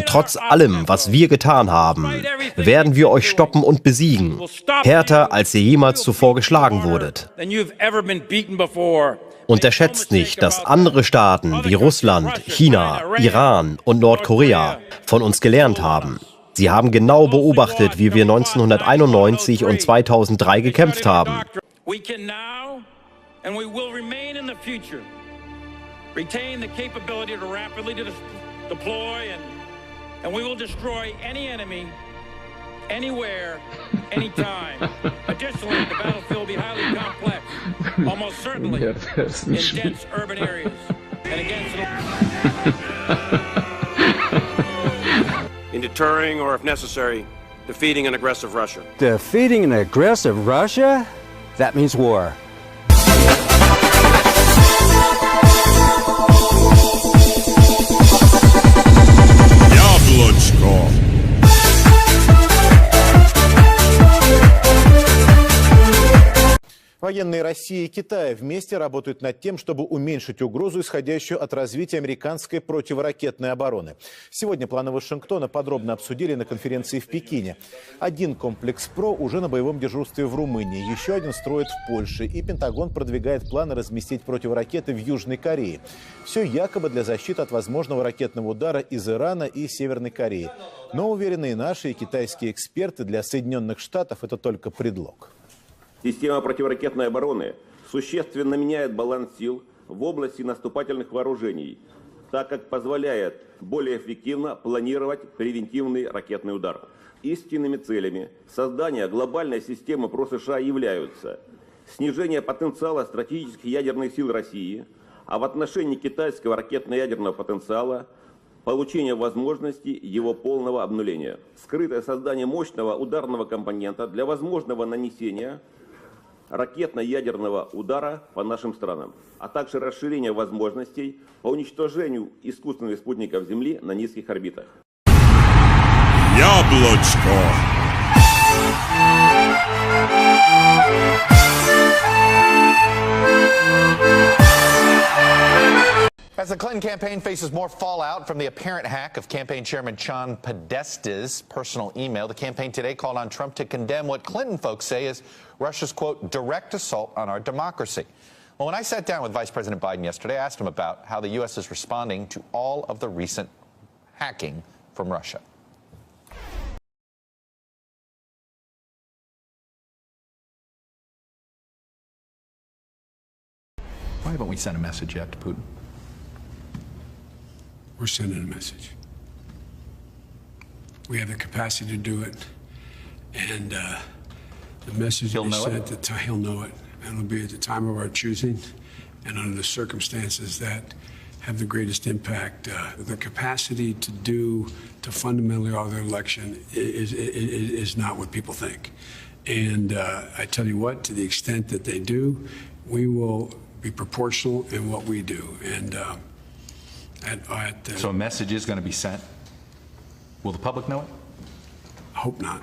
Trotz allem, was wir getan haben, werden wir euch stoppen und besiegen, härter als ihr jemals zuvor geschlagen wurdet. Unterschätzt nicht, dass andere Staaten wie Russland, China, Iran und Nordkorea von uns gelernt haben. Sie haben genau beobachtet, wie wir 1991 und 2003 gekämpft haben. And we will destroy any enemy, anywhere, anytime. Additionally, the battlefield will be highly complex, almost certainly in dense urban areas. And against in deterring or, if necessary, defeating an aggressive Russia. Defeating an aggressive Russia? That means war. Военные России и Китая вместе работают над тем, чтобы уменьшить угрозу, исходящую от развития американской противоракетной обороны. Сегодня планы Вашингтона подробно обсудили на конференции в Пекине. Один комплекс ПРО уже на боевом дежурстве в Румынии, еще один строят в Польше, и Пентагон продвигает планы разместить противоракеты в Южной Корее. Все якобы для защиты от возможного ракетного удара из Ирана и Северной Кореи. Но, уверены и наши, и китайские эксперты, для Соединенных Штатов это только предлог. Система противоракетной обороны существенно меняет баланс сил в области наступательных вооружений, так как позволяет более эффективно планировать превентивный ракетный удар. Истинными целями создания глобальной системы ПРО США являются снижение потенциала стратегических ядерных сил России, а в отношении китайского ракетно-ядерного потенциала получение возможности его полного обнуления. Скрытое создание мощного ударного компонента для возможного нанесения ракетно-ядерного удара по нашим странам, а также расширение возможностей по уничтожению искусственных спутников Земли на низких орбитах. Яблочко. As the Clinton campaign faces more fallout from the apparent hack of campaign chairman John Podesta's personal email, the campaign today called on Trump to condemn what Clinton folks say is Russia's, quote, direct assault on our democracy. Well, when I sat down with Vice President Biden yesterday, I asked him about how the U.S. is responding to all of the recent hacking from Russia. Why haven't we sent a message yet to Putin? We're sending a message. We have the capacity to do it, and the message He'll will be know sent it? at the time. He'll know it, and it'll be at the time of our choosing, and under the circumstances that have the greatest impact. The capacity to fundamentally alter the election is not what people think, and I tell you what, to the extent that they do, we will be proportional in what we do, and. So a message is going to be sent. Will the public know it? Hope not.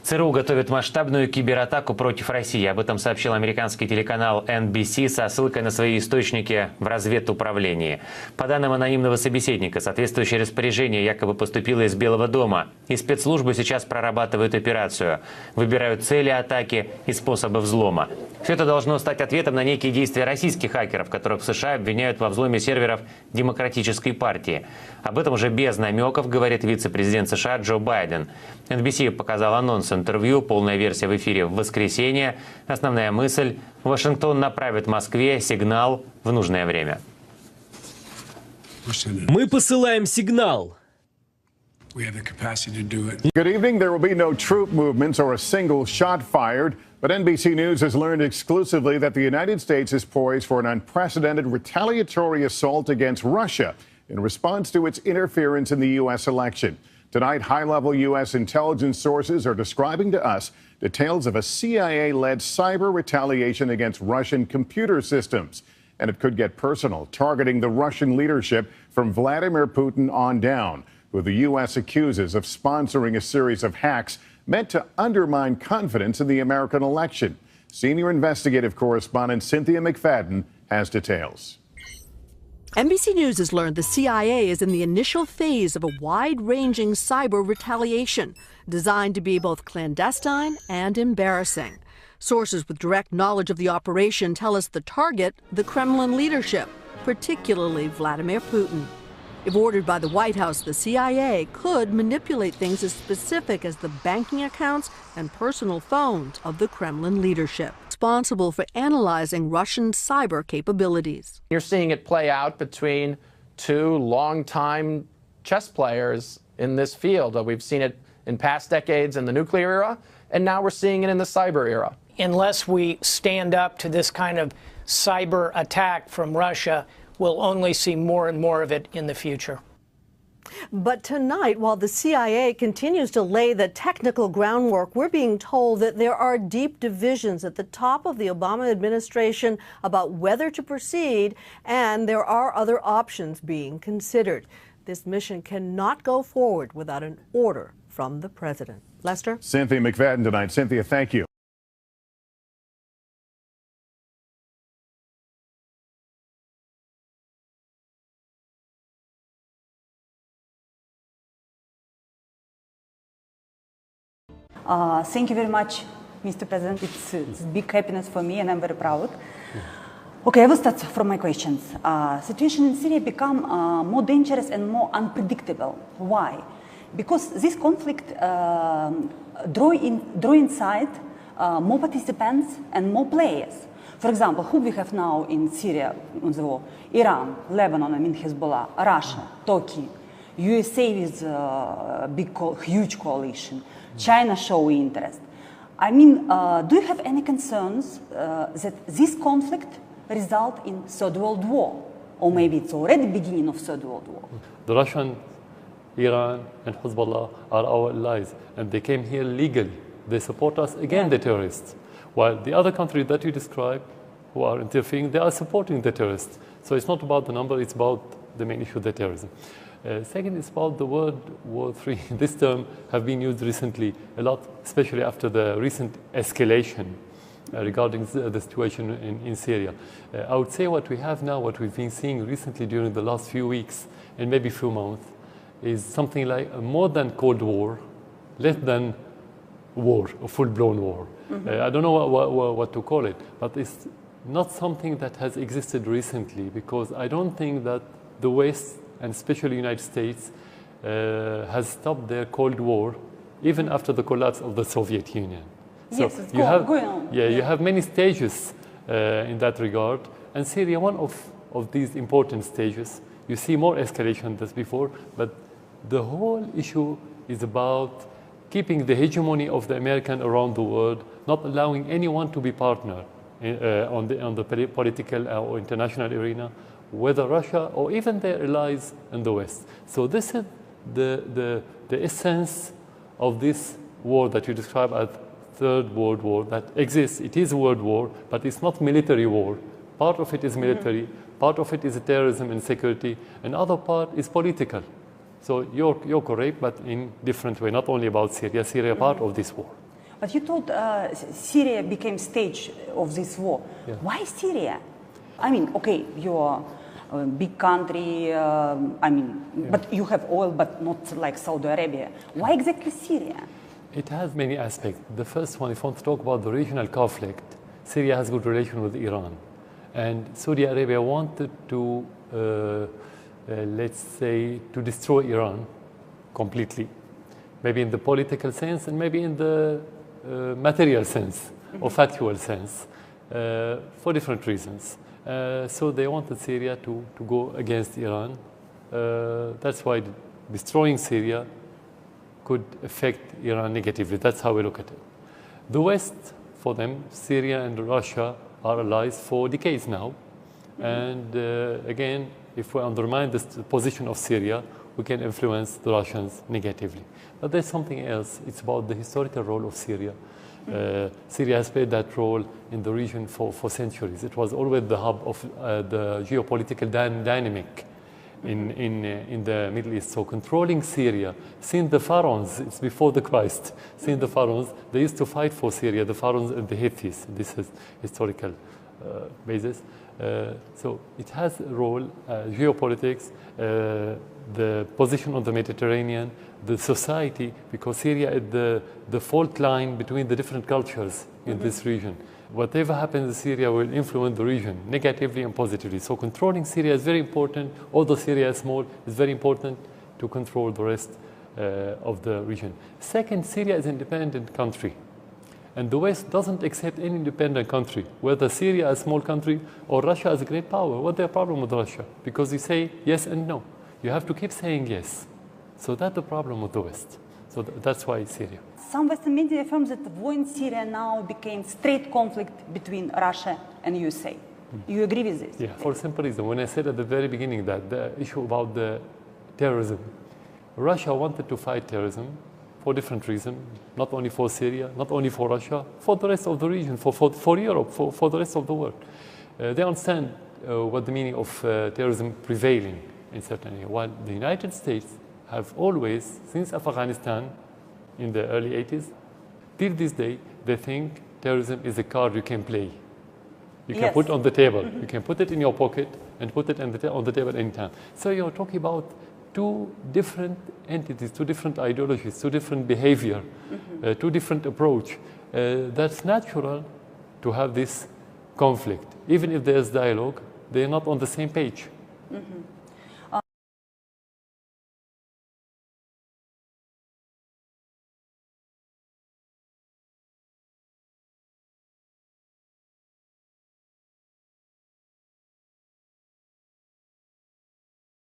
ЦРУ готовит масштабную кибератаку против России. Об этом сообщил американский телеканал NBC со ссылкой на свои источники в разведуправлении. По данным анонимного собеседника, соответствующее распоряжение якобы поступило из Белого дома. И спецслужбы сейчас прорабатывают операцию. Выбирают цели атаки и способы взлома. Все это должно стать ответом на некие действия российских хакеров, которых в США обвиняют во взломе серверов Демократической партии. Об этом уже без намеков говорит вице-президент США Джо Байден. NBC показал анонс интервью, полная версия в эфире в воскресенье. Основная мысль – Вашингтон направит Москве сигнал в нужное время. Мы посылаем сигнал. Good evening. There will be no troop movements or a single shot fired. But NBC News has learned exclusively that the United States is poised for an unprecedented retaliatory assault against Russia in response to its interference in the U.S. election. Tonight, high-level U.S. intelligence sources are describing to us details of a CIA-led cyber retaliation against Russian computer systems. And it could get personal, targeting the Russian leadership from Vladimir Putin on down, who the U.S. accuses of sponsoring a series of hacks meant to undermine confidence in the American election. Senior investigative correspondent Cynthia McFadden has details. NBC News has learned the CIA is in the initial phase of a wide-ranging cyber retaliation designed to be both clandestine and embarrassing. Sources with direct knowledge of the operation tell us the target, the Kremlin leadership, particularly Vladimir Putin. If ordered by the White House, the CIA could manipulate things as specific as the banking accounts and personal phones of the Kremlin leadership, responsible for analyzing Russian cyber capabilities. You're seeing it play out between two longtime chess players in this field. We've seen it in past decades in the nuclear era, and now we're seeing it in the cyber era. Unless we stand up to this kind of cyber attack from Russia, we'll only see more and more of it in the future. But tonight, while the CIA continues to lay the technical groundwork, we're being told that there are deep divisions at the top of the Obama administration about whether to proceed, and there are other options being considered. This mission cannot go forward without an order from the president. Lester? Cynthia McFadden tonight. Cynthia, thank you. Thank you very much, Mr. President. It's a big happiness for me, and I'm very proud. Okay, I will start from my questions. Situation in Syria become more dangerous and more unpredictable. Why? Because this conflict draw inside more participants and more players. For example, who we have now in Syria on the war? Iran, Lebanon, I mean Hezbollah, Russia, Turkey, USA with huge coalition. China show interest. I mean, do you have any concerns that this conflict result in Third World War? Or maybe it's already beginning of Third World War? The Russian, Iran and Hezbollah are our allies, and they came here legally. They support us against the terrorists. While the other countries that you described who are interfering, they are supporting the terrorists. So it's not about the number, it's about the main issue, the terrorism. Second is about the word War III. This term have been used recently a lot, especially after the recent escalation regarding the situation in Syria. I would say what we have now, what we've been seeing recently during the last few weeks and maybe few months, is something like a more than Cold War, less than war, a full-blown war. I don't know what to call it, but it's not something that has existed recently, because I don't think that the West, and especially the United States, has stopped their Cold War even after the collapse of the Soviet Union. Yes, so it's going on. You have many stages in that regard, and Syria one of these important stages. You see more escalation than before, but the whole issue is about keeping the hegemony of the American around the world, not allowing anyone to be partner on the political or international arena, whether Russia or even their allies in the West. So this is the essence of this war that you describe as Third World War that exists. It is a world war, but it's not military war. Part of it is military, part of it is terrorism and security, and other part is political. So you're correct, but in different way, not only about Syria. Syria part of this war. But you told Syria became stage of this war. Yeah. Why Syria? I mean, okay, you're a big country, but you have oil, but not like Saudi Arabia. Why exactly Syria? It has many aspects. The first one, if you want to talk about the regional conflict, Syria has good relation with Iran. And Saudi Arabia wanted to, let's say, to destroy Iran completely. Maybe in the political sense and maybe in the material sense or factual sense, for different reasons. So they wanted Syria to go against Iran. That's why destroying Syria could affect Iran negatively. That's how we look at it. The West, for them, Syria and Russia are allies for decades now. And again, if we undermine the position of Syria, we can influence the Russians negatively. But there's something else. It's about the historical role of Syria. Syria has played that role in the region for centuries. It was always the hub of the geopolitical dynamic in the Middle East. So controlling Syria, since the pharaohs, it's before the Christ, since the pharaohs, they used to fight for Syria, the pharaohs and the Hittites. This is historical basis. So it has a role, geopolitics, the position on the Mediterranean, the society, because Syria is the fault line between the different cultures in this region. Whatever happens in Syria will influence the region negatively and positively. So controlling Syria is very important. Although Syria is small, it's very important to control the rest of the region. Second, Syria is an independent country. And the West doesn't accept any independent country, whether Syria is a small country or Russia is a great power. What's their problem with Russia? Because you say yes and no. You have to keep saying yes. So that's the problem with the West. So that's why Syria. Some Western media affirm that the war in Syria now became straight conflict between Russia and USA. You agree with this? Yeah, for a simple reason. When I said at the very beginning that the issue about the terrorism, Russia wanted to fight terrorism for different reasons, not only for Syria, not only for Russia, for the rest of the region, for Europe, for the rest of the world. They understand what the meaning of terrorism prevailing in certain areas. While the United States have always, since Afghanistan in the early 80s, till this day, they think terrorism is a card you can play. You can put on the table. You can put it in your pocket and put it on the table anytime. So you're talking about two different entities, two different ideologies, two different behavior, two different approach. That's natural to have this conflict. Even if there's dialogue, they're not on the same page.